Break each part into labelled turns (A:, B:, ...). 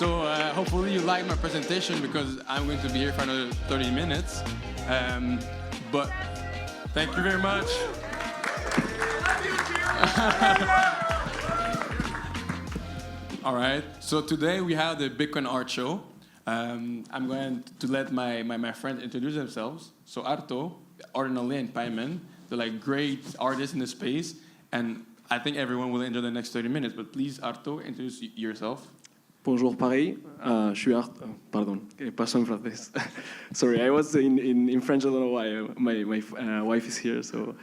A: So hopefully you like my presentation because I'm going to be here for another 30 minutes. But thank you very much. All right, so today we have the Bitcoin art show. I'm going to let my friends introduce themselves. So Harto, Ordinally, and Paiman, they're like great artists in the space, and I think everyone will enjoy the next 30 minutes. But please, Harto, introduce yourself.
B: Bonjour Paris, je suis Harto. Pardon, pas en français. Sorry, I was in French. I don't know why. My wife is here, so.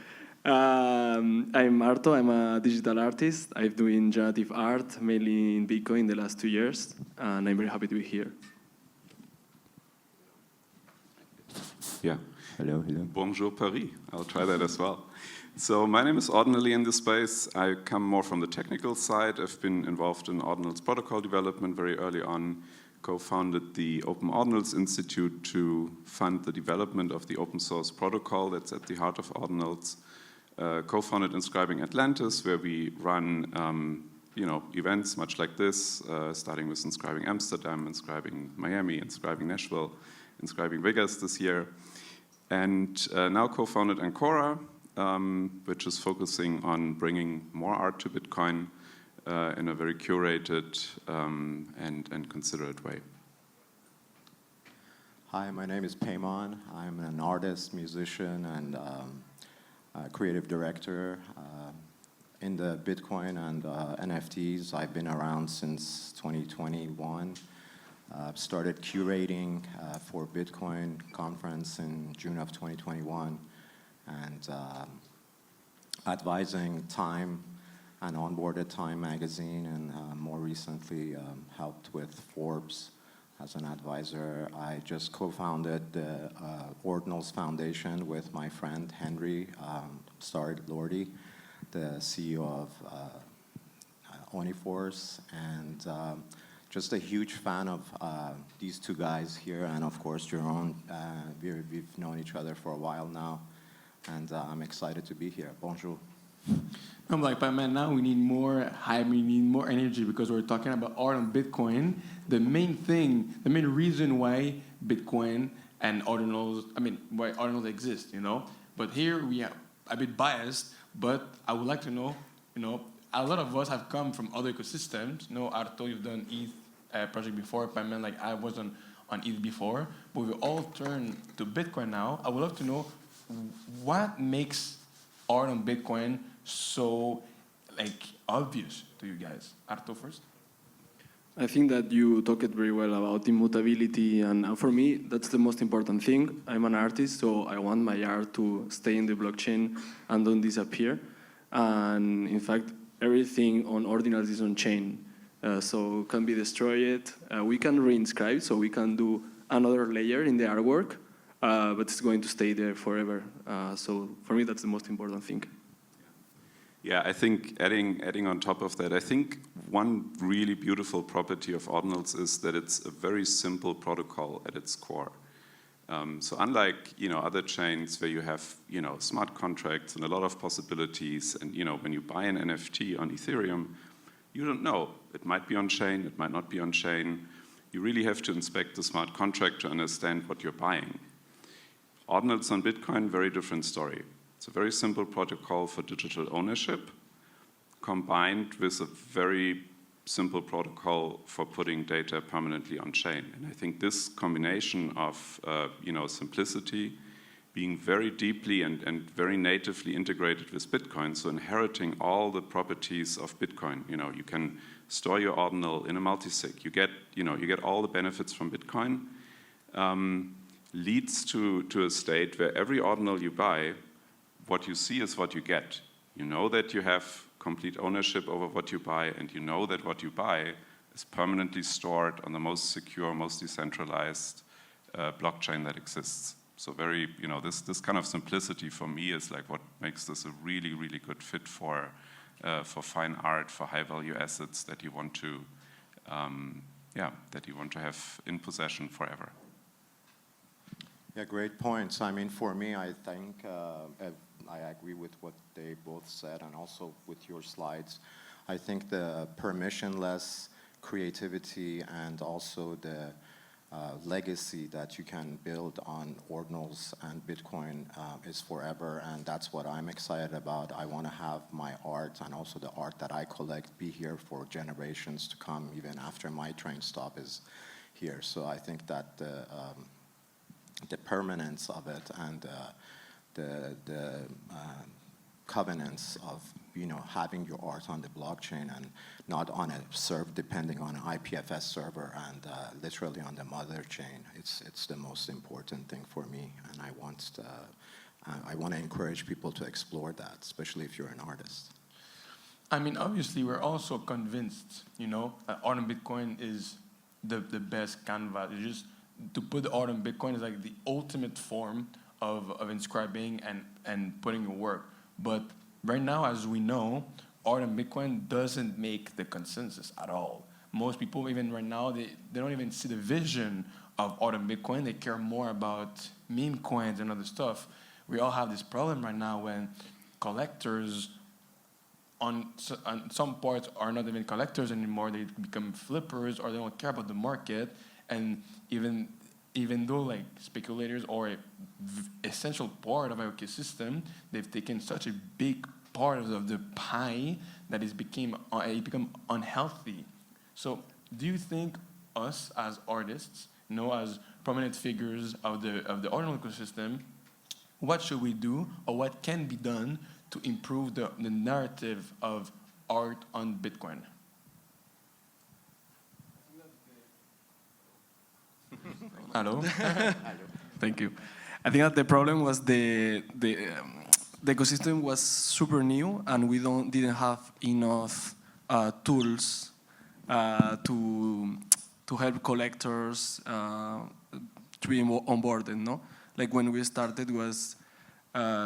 B: I'm Harto. I'm a digital artist. I've been doing generative art, mainly in Bitcoin, the last 2 years, and I'm very happy to be here.
C: Yeah. Hello. Bonjour Paris. I'll try that as well. So my name is Ordinally in this space. I come more from the technical side. I've been involved in Ordinals protocol development very early on, co-founded the Open Ordinals Institute to fund the development of the open source protocol that's at the heart of Ordinals. Co-founded Inscribing Atlantis, where we run events much like this, starting with Inscribing Amsterdam, Inscribing Miami, Inscribing Nashville, Inscribing Vegas this year. And now co-founded Ancora, which is focusing on bringing more art to Bitcoin in a very curated and considerate way.
D: Hi, my name is Paiman. I'm an artist, musician, and creative director in the Bitcoin and NFTs. I've been around since 2021. Started curating for Bitcoin conference in June of 2021. And advising Time and onboarded Time magazine, and more recently helped with Forbes as an advisor. I just co-founded the Ordinals Foundation with my friend Henry Lordy, the CEO of Oniforce, and just a huge fan of these two guys here, and of course Jiurn. We've known each other for a while now. And I'm excited to be here. Bonjour.
A: I'm like, but man, now we need more hype, we need more energy because we're talking about art on Bitcoin. The main reason why Bitcoin and Ordinals, why Ordinals exist, But here we are a bit biased, but I would like to know, a lot of us have come from other ecosystems. Harto, you've done ETH project before, Paiman, like I was on ETH before, but we all turn to Bitcoin now. I would love to know what makes art on Bitcoin so obvious to you guys? Harto first.
B: I think that you talked very well about immutability, and for me, that's the most important thing. I'm an artist, so I want my art to stay in the blockchain and don't disappear. And in fact, everything on Ordinals is on chain, so can be destroyed. We can reinscribe, so we can do another layer in the artwork. But it's going to stay there forever. So for me, that's the most important thing.
C: Yeah, I think adding on top of that, I think one really beautiful property of Ordinals is that it's a very simple protocol at its core. So unlike other chains where you have smart contracts and a lot of possibilities, and when you buy an NFT on Ethereum, you don't know. It might be on chain, it might not be on chain. You really have to inspect the smart contract to understand what you're buying. Ordinals on Bitcoin, very different story. It's a very simple protocol for digital ownership combined with a very simple protocol for putting data permanently on chain. And I think this combination of simplicity, being very deeply and very natively integrated with Bitcoin, so inheriting all the properties of Bitcoin. You can store your ordinal in a multisig. You get all the benefits from Bitcoin. Leads to a state where every ordinal you buy, what you see is what you get. You know that you have complete ownership over what you buy, and you know that what you buy is permanently stored on the most secure, most decentralized blockchain that exists. So this kind of simplicity for me is like what makes this a really, really good fit for fine art, for high value assets that you want to have in possession forever.
D: Yeah, great points. For me, I think I agree with what they both said, and also with your slides. I think the permissionless creativity and also the legacy that you can build on Ordinals and Bitcoin is forever, and that's what I'm excited about. I want to have my art and also the art that I collect be here for generations to come, even after my train stop is here. So I think that the permanence of it and the covenants of having your art on the blockchain and not on a server, depending on an IPFS server and literally on the mother chain. It's the most important thing for me, and I want to encourage people to explore that, especially if you're an artist.
A: I mean, obviously, we're also convinced, that art on Bitcoin is the best canvas. It's just to put the art on Bitcoin is like the ultimate form of inscribing and putting your work. But right now, as we know, art on Bitcoin doesn't make the consensus at all. Most people, even right now, they don't even see the vision of art on Bitcoin. They care more about meme coins and other stuff. We all have this problem right now when collectors on some parts are not even collectors anymore. They become flippers, or they don't care about the market. And even though like speculators are an essential part of our ecosystem, they've taken such a big part of the pie that it become unhealthy. So do you think us as artists, as prominent figures of the Ordinal ecosystem, what should we do, or what can be done to improve the narrative of art on Bitcoin? Hello?
B: Thank you. I think that the problem was the ecosystem was super new, and we didn't have enough tools to help collectors to be onboarded. No, like when we started was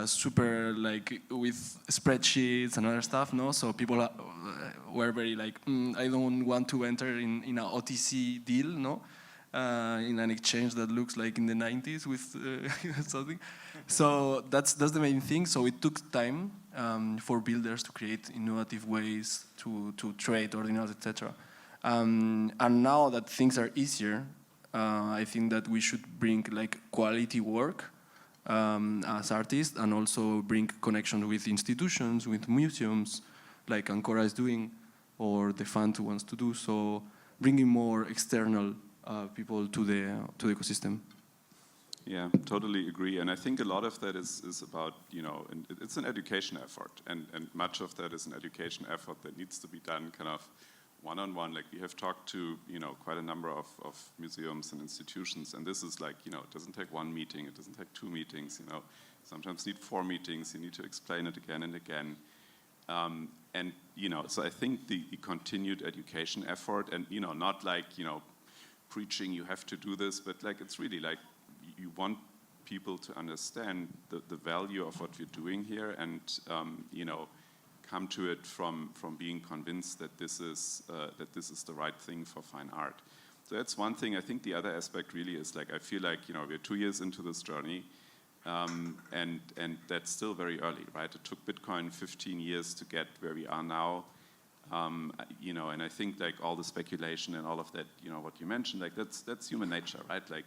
B: super like with spreadsheets and other stuff. No, so people were very like, I don't want to enter in an OTC deal. No. In an exchange that looks like in the 90s with something. So that's the main thing. So it took time for builders to create innovative ways to trade ordinals, etc. And now that things are easier, I think that we should bring like quality work as artists, and also bring connection with institutions, with museums, like Ancora is doing, or the fund wants to do. So bringing more external people to the ecosystem.
C: Yeah, totally agree. And I think a lot of that is about, it's an education effort. And much of that is an education effort that needs to be done kind of one-on-one. Like we have talked to, quite a number of museums and institutions. And this is like, it doesn't take one meeting. It doesn't take two meetings, Sometimes need 4 meetings. You need to explain it again and again. And, so I think the continued education effort and, not like, preaching you have to do this, but like it's really like you want people to understand the value of what we're doing here, and come to it from being convinced that this is the right thing for fine art. So that's one thing. I think the other aspect really is like I feel like we're 2 years into this journey, and that's still very early, right? It took Bitcoin 15 years to get where we are now. And I think like all the speculation and all of that, what you mentioned, like that's human nature, right? Like,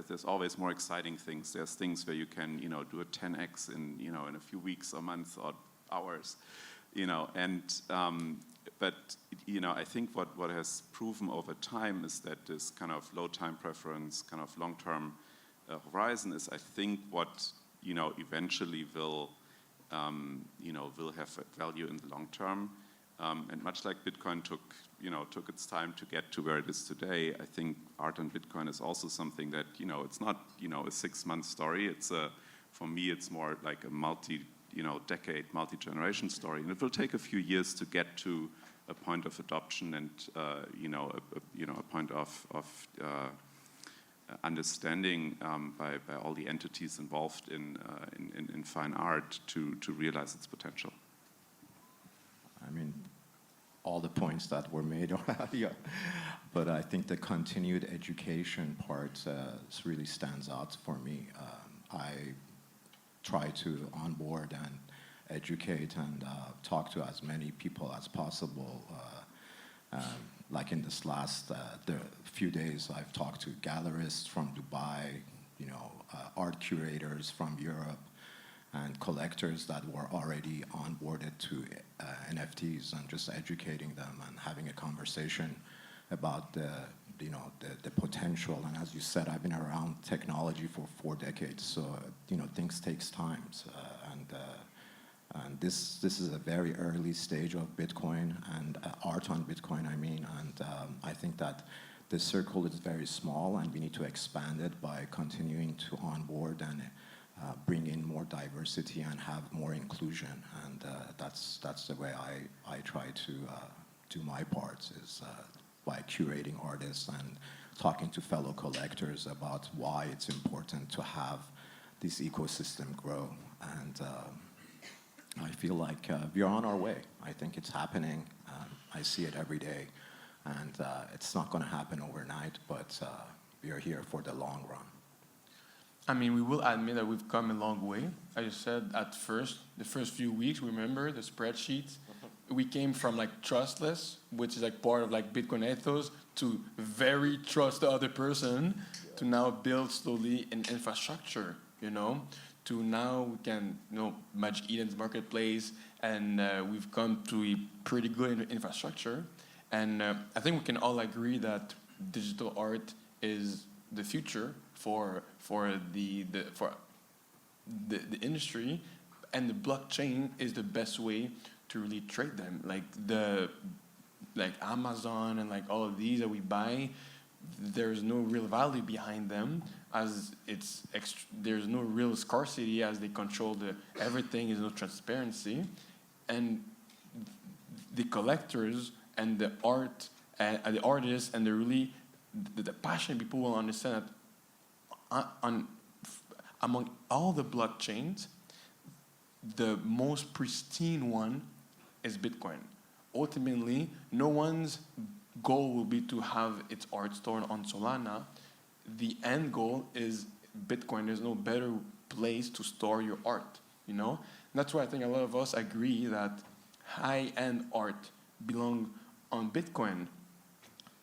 C: there's always more exciting things. There's things where you can, do a 10x in a few weeks or months or hours, but I think what has proven over time is that this kind of low time preference, kind of long-term horizon is, I think, what, eventually will have value in the long term. And much like Bitcoin took its time to get to where it is today, I think art on Bitcoin is also something that, it's not, a 6-month story. It's for me, it's more like a multi-decade, multi-generation story. And it will take a few years to get to a point of adoption and, a point of understanding by all the entities involved in fine art to realize its potential.
D: I mean, all the points that were made, yeah. But I think the continued education part really stands out for me. I try to onboard and educate and talk to as many people as possible, like in this last the few days, I've talked to gallerists from Dubai, art curators from Europe, and collectors that were already onboarded to NFTs, and just educating them and having a conversation about the potential. And as you said, I've been around technology for 4 decades, so things takes time. And this is a very early stage of Bitcoin and art on Bitcoin, I mean. And I think that the circle is very small, and we need to expand it by continuing to onboard and bring in more diversity and have more inclusion. And that's the way I try to do my part, is by curating artists and talking to fellow collectors about why it's important to have this ecosystem grow. And I feel like we're on our way. I think it's happening. I see it every day. And it's not going to happen overnight, but we are here for the long run.
A: I mean, we will admit that we've come a long way. As you said, at first, the first few weeks, remember the spreadsheets? We came from like trustless, which is like part of like Bitcoin ethos, to very trust the other person, to now build slowly an infrastructure, to now we can, Magic Eden's marketplace, and we've come to a pretty good infrastructure. And I think we can all agree that digital art is the future for the industry, and the blockchain is the best way to really trade them. Like Amazon and like all of these that we buy, there's no real value behind them, as there's no real scarcity, as they control everything. Is no transparency, and the collectors and the artists and the passionate people will understand that among all the blockchains, the most pristine one is Bitcoin. Ultimately, no one's goal will be to have its art stored on Solana. The end goal is Bitcoin. There's no better place to store your art, That's why I think a lot of us agree that high-end art belong on Bitcoin.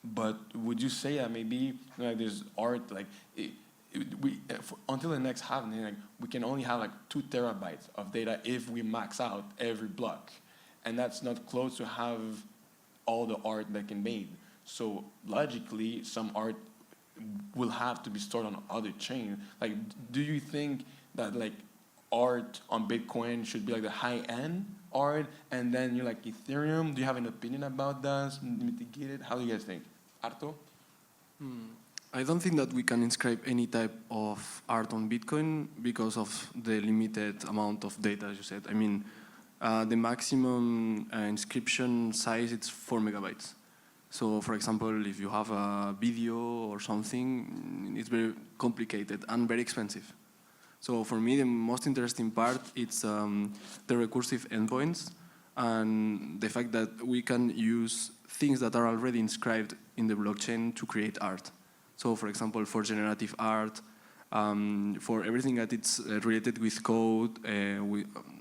A: But would you say that maybe there's art until the next halving, we can only have 2 terabytes of data if we max out every block, and that's not close to have all the art that can be made. So logically, some art will have to be stored on other chain. Do you think that art on Bitcoin should be the high-end art, and then you're Ethereum? Do you have an opinion about that? Mitigate it? How do you guys think? Harto?
B: I don't think that we can inscribe any type of art on Bitcoin because of the limited amount of data, as you said. I mean, the maximum inscription size is 4 megabytes. So, for example, if you have a video or something, it's very complicated and very expensive. So for me, the most interesting part is the recursive endpoints and the fact that we can use things that are already inscribed in the blockchain to create art. So for example, for generative art, for everything that it's related with code,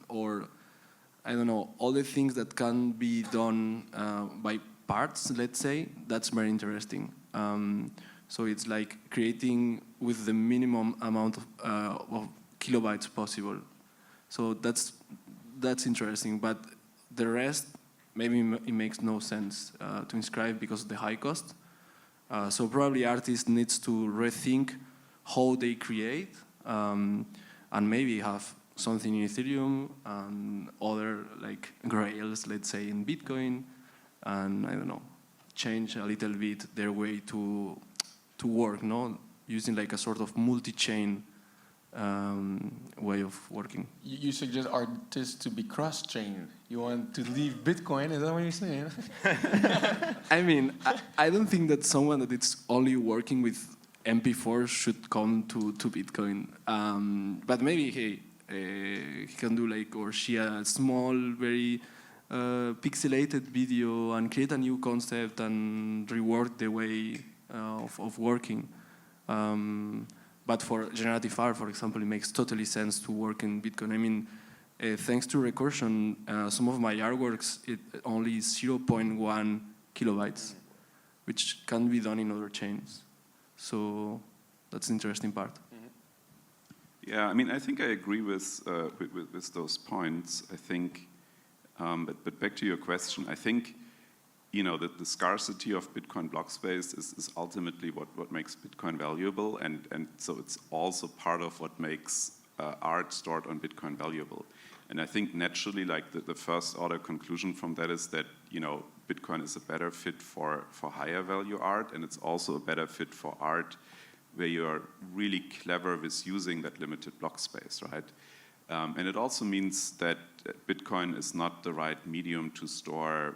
B: or I don't know, all the things that can be done by parts, let's say, that's very interesting. So it's like creating with the minimum amount of kilobytes possible. So that's interesting, but the rest, maybe it makes no sense to inscribe because of the high cost. So probably artists needs to rethink how they create, and maybe have something in Ethereum and other grails, let's say, in Bitcoin, and I don't know, change a little bit their way to work, using a sort of multi-chain way of working.
A: You suggest artists to be cross-chain. You want to leave Bitcoin? Is that what you're saying?
B: I mean, I don't think that someone that is only working with MP4 should come to Bitcoin. But maybe he can do or she a small, very pixelated video and create a new concept and rework the way of working. But for generative art, for example, it makes totally sense to work in Bitcoin. I mean, thanks to recursion, some of my artworks, it only 0.1 kilobytes, which can be done in other chains. So that's the interesting part.
C: Yeah, I mean, I think I agree with those points. I think, but back to your question, I think, that the scarcity of Bitcoin block space is ultimately what makes Bitcoin valuable, and so it's also part of what makes art stored on Bitcoin valuable. And I think naturally, like the first order conclusion from that is that, Bitcoin is a better fit for higher value art, and it's also a better fit for art where you are really clever with using that limited block space, right? And it also means that Bitcoin is not the right medium to store,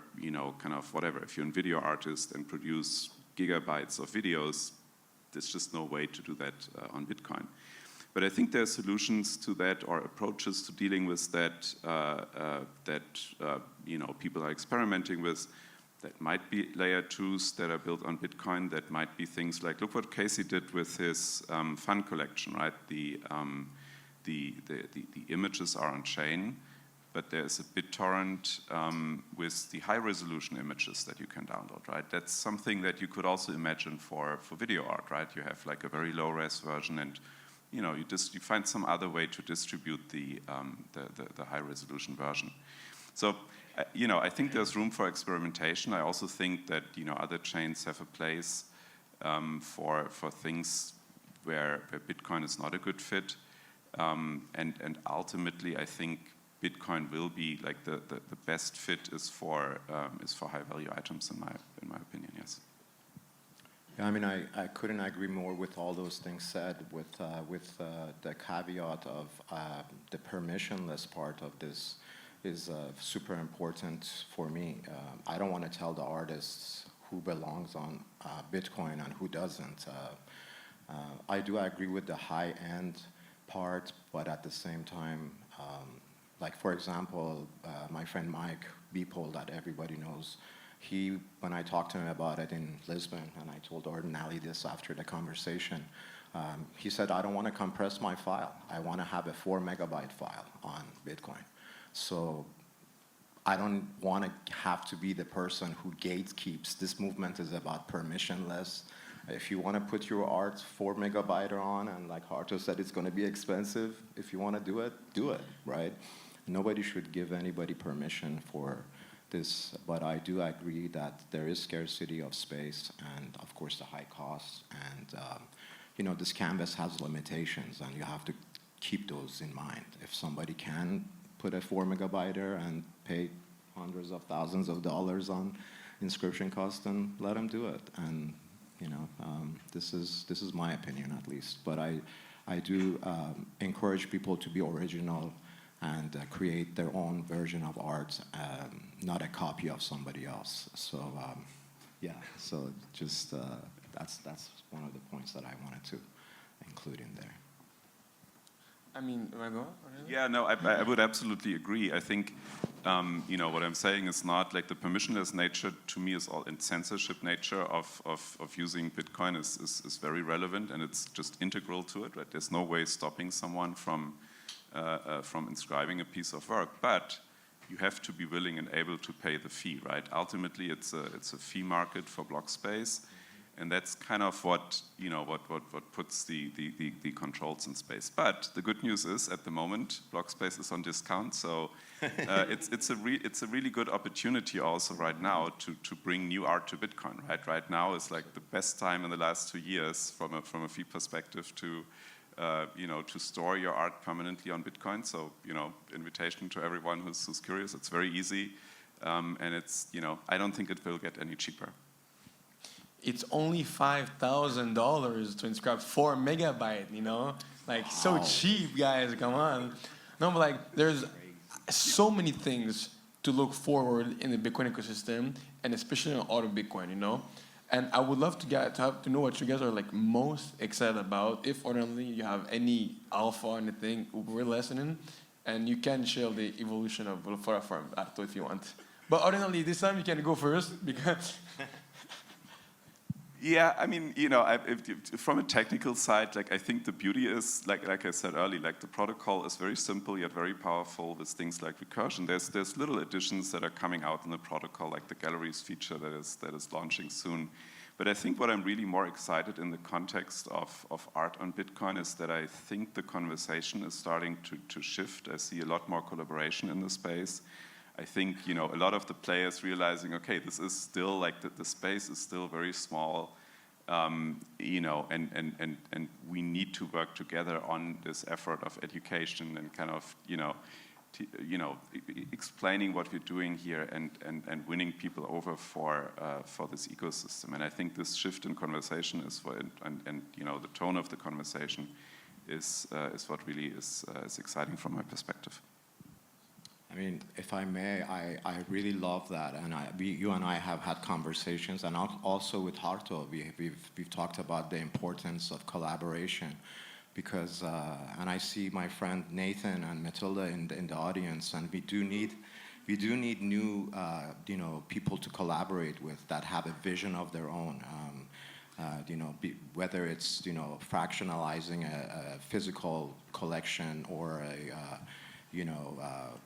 C: kind of whatever. If you're a video artist and produce gigabytes of videos, there's just no way to do that on Bitcoin. But I think there are solutions to that, or approaches to dealing with that people are experimenting with. That might be layer 2s that are built on Bitcoin. That might be things like, look what Casey did with his fun collection, right? The images are on chain, but there's a BitTorrent with the high resolution images that you can download, right? That's something that you could also imagine for video art, right? You have like a very low res version, and you find some other way to distribute the high resolution version. So, I think there's room for experimentation. I also think that, other chains have a place for things where Bitcoin is not a good fit. And ultimately, I think Bitcoin will be like the best fit is for high value items in my opinion. Yes.
D: Yeah, I mean, I couldn't agree more with all those things said. With the caveat of the permissionless part of this is super important for me. I don't want to tell the artists who belongs on Bitcoin and who doesn't. I do agree with the high-end part, but at the same time, like for example, my friend Mike Beepole that everybody knows, when I talked to him about it in Lisbon, and I told Ordinally this after the conversation, he said, I don't want to compress my file. I want to have a 4 megabyte file on Bitcoin. So I don't want to have to be the person who gatekeeps. This movement is about permissionless. If you want to put your art 4 megabyte on, and like Harto said, it's going to be expensive. If you want to do it, right? Nobody should give anybody permission for this, but I do agree that there is scarcity of space and, of course, the high costs. And, this canvas has limitations, and you have to keep those in mind. If somebody can put a 4 megabyte and pay hundreds of thousands of dollars on inscription costs, then let them do it. And this is my opinion at least. But I do encourage people to be original and create their own version of art, not a copy of somebody else. So so just that's one of the points that I wanted to include in there.
A: I mean, am I going?
C: Yeah, no, I would absolutely agree. I think, what I'm saying is not like the permissionless nature to me is all in censorship nature of using Bitcoin is very relevant, and it's just integral to it, right? There's no way stopping someone from inscribing a piece of work, but you have to be willing and able to pay the fee, right? Ultimately, it's a fee market for block space. And that's kind of what puts the controls in space. But the good news is, at the moment, block space is on discount, so it's a really good opportunity also right now to bring new art to Bitcoin. Right now is like the best time in the last 2 years from a fee perspective to store your art permanently on Bitcoin. So invitation to everyone who's curious. It's very easy, and it's I don't think it will get any cheaper.
A: It's only $5,000 to inscribe 4 megabyte, like so cheap, guys, come on. No, but like there's so many things to look forward in the Bitcoin ecosystem, and especially on auto Bitcoin, And I would love to know what you guys are like most excited about. If ordinarily you have any alpha or anything we're listening, and you can share the evolution of Harto if you want. But ordinarily this time you can go first because.
C: Yeah, I mean, from a technical side, like I think the beauty is, like I said earlier, like the protocol is very simple yet very powerful with things like recursion. There's little additions that are coming out in the protocol, like the galleries feature that is launching soon. But I think what I'm really more excited in the context of art on Bitcoin is that I think the conversation is starting to shift. I see a lot more collaboration in the space. I think, you know, a lot of the players realizing, okay, this is still like the space is still very small, you know, and we need to work together on this effort of education and kind of, you know, explaining what we're doing here and winning people over for this ecosystem. And I think this shift in conversation is and you know, the tone of the conversation is what really is exciting from my perspective.
D: I mean, if I may, I really love that, and you and I have had conversations, and also with Harto, we've talked about the importance of collaboration, because and I see my friend Nathan and Matilda in the audience, and we do need new you know, people to collaborate with that have a vision of their own. You know, whether it's, you know, fractionalizing a physical collection or a you know,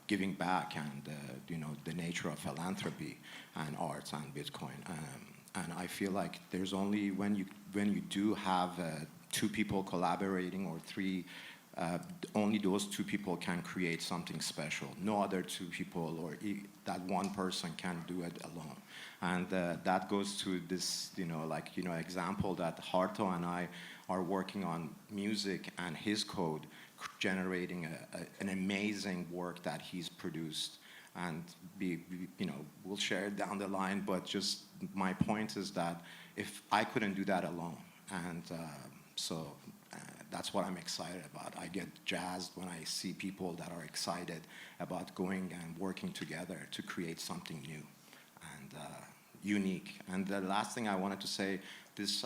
D: giving back, and you know, the nature of philanthropy and arts and Bitcoin. And I feel like there's only when you do have two people collaborating, or three, only those two people can create something special. No other two people or that one person can do it alone. And that goes to this, you know, like, you know, example that Harto and I are working on music and his code, generating an amazing work that he's produced, and you know, we'll share it down the line. But just my point is that if I couldn't do that alone, and so that's what I'm excited about. I get jazzed when I see people that are excited about going and working together to create something new and unique. And the last thing I wanted to say, this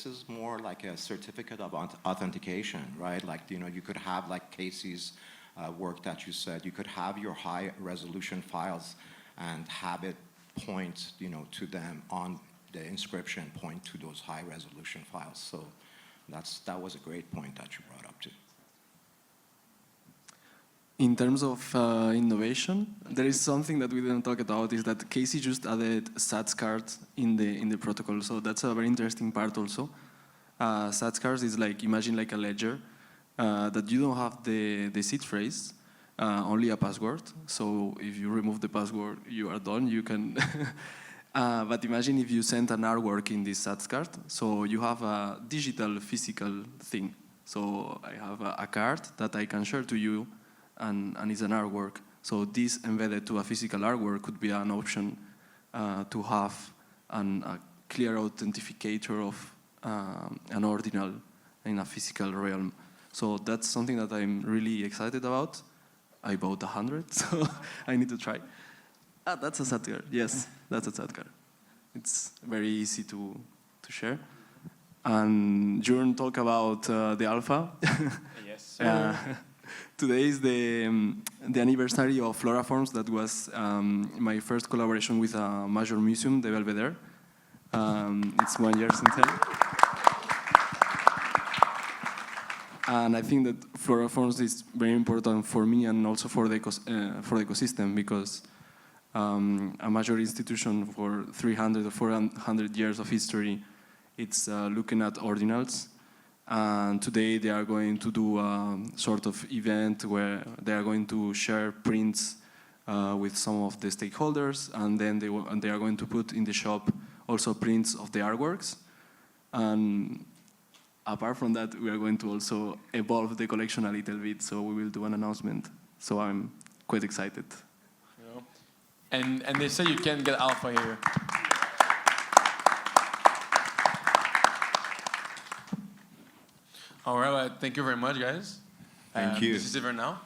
D: is more like a certificate of authentication, right? Like, you know, you could have, like Casey's work that you said, you could have your high resolution files and have it point, you know, to them on the inscription, point to those high resolution files. So that was a great point that you brought up too.
B: In terms of innovation, there is something that we didn't talk about, is that Casey just added sats cards in the protocol. So that's a very interesting part also. Sats cards is like, imagine like a ledger that you don't have the seed phrase, only a password. So if you remove the password, you are done. You can. But imagine if you send an artwork in this sats card. So you have a digital physical thing. So I have a card that I can share to you, and it's an artwork. So this embedded to a physical artwork could be an option to have a clear authenticator of an ordinal in a physical realm. So that's something that I'm really excited about. I bought 100, so I need to try. That's a sat card. Yes, that's a sat card. It's very easy to share. And Jiurn talked about the alpha.
A: Yes.
B: Today is the anniversary of Floraforms. That was my first collaboration with a major museum, the Belvedere. It's 1 year since then. And I think that Floraforms is very important for me and also for the ecosystem, because a major institution for 300 or 400 years of history, it's looking at ordinals. And today they are going to do a sort of event where they are going to share prints with some of the stakeholders, and then they are going to put in the shop also prints of the artworks. And apart from that, we are going to also evolve the collection a little bit, so we will do an announcement. So I'm quite excited.
A: And they say you can get alpha here. All right, well, thank you very much, guys.
D: Thank you.
A: This is it for now.